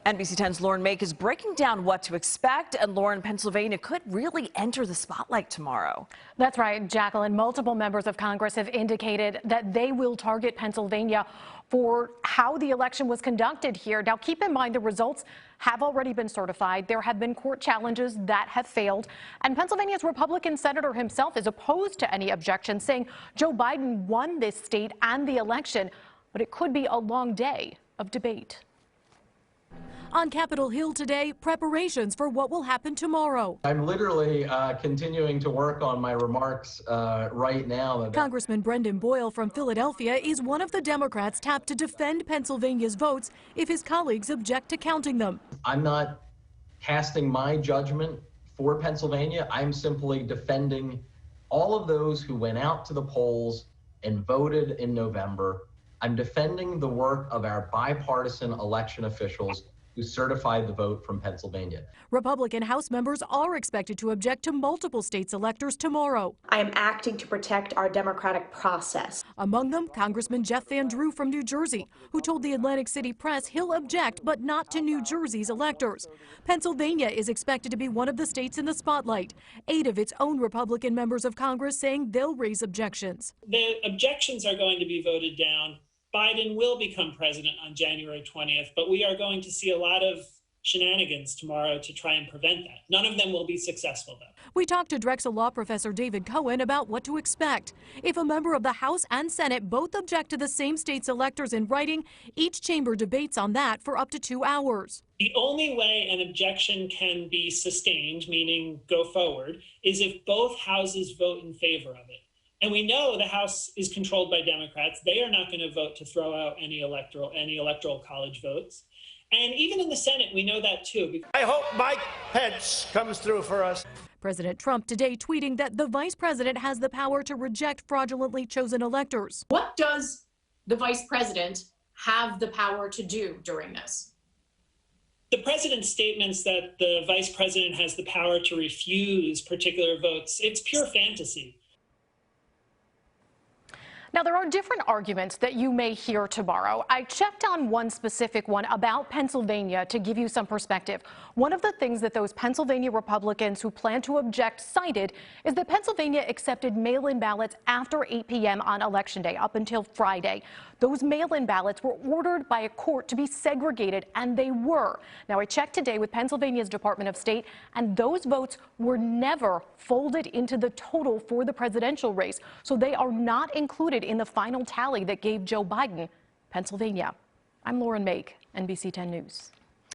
NBC10's Mayk is breaking down what to expect, and Pennsylvania could really enter the spotlight tomorrow. That's right, Jacqueline. Multiple members of Congress have indicated that they will target Pennsylvania for how the election was conducted here. Now, keep in mind the results have already been certified. There have been court challenges that have failed, and Pennsylvania's Republican senator himself is opposed to any objections, saying Joe Biden won this state and the election, but it could be a long day of debate. On Capitol Hill today, preparations for what will happen tomorrow. I'm literally continuing to work on my remarks right now. Congressman Brendan Boyle from Philadelphia is one of the Democrats tapped to defend Pennsylvania's votes if his colleagues object to counting them. I'm not casting my judgment for Pennsylvania. I'm simply defending all of those who went out to the polls and voted in November. I'm defending the work of our bipartisan election officials who certified the vote from Pennsylvania. Republican House members are expected to object to multiple states' electors tomorrow. I am acting to protect our democratic process. Among them, Congressman Jeff Van Drew from New Jersey, who told the Atlantic City Press he'll object, but not to New Jersey's electors. Pennsylvania is expected to be one of the states in the spotlight. 8 of its own Republican members of Congress saying they'll raise objections. The objections are going to be voted down. Biden will become president on January 20th, but we are going to see a lot of shenanigans tomorrow to try and prevent that. None of them will be successful, though. We talked to Drexel Law professor David Cohen about what to expect. If a member of the House and Senate both object to the same state's electors in writing, each chamber debates on that for up to 2 hours. The only way an objection can be sustained, meaning go forward, is if both houses vote in favor of it. And we know the House is controlled by Democrats. They are not going to vote to throw out any electoral college votes. And even in the Senate, we know that too. I hope Mike Pence comes through for us. President Trump today tweeting that the vice president has the power to reject fraudulently chosen electors. What does the vice president have the power to do during this? The president's statements that the vice president has the power to refuse particular votes, it's pure fantasy. Now, there are different arguments that you may hear tomorrow. I checked on one specific one about Pennsylvania to give you some perspective. One of the things that those Pennsylvania Republicans who plan to object cited is that Pennsylvania accepted mail-in ballots after 8 p.m. on Election Day up until Friday. Those mail-in ballots were ordered by a court to be segregated, and they were. Now, I checked today with Pennsylvania's Department of State, and those votes were never folded into the total for the presidential race, so they are not included in the final tally that gave Joe Biden Pennsylvania. I'm Mayk, NBC10 News.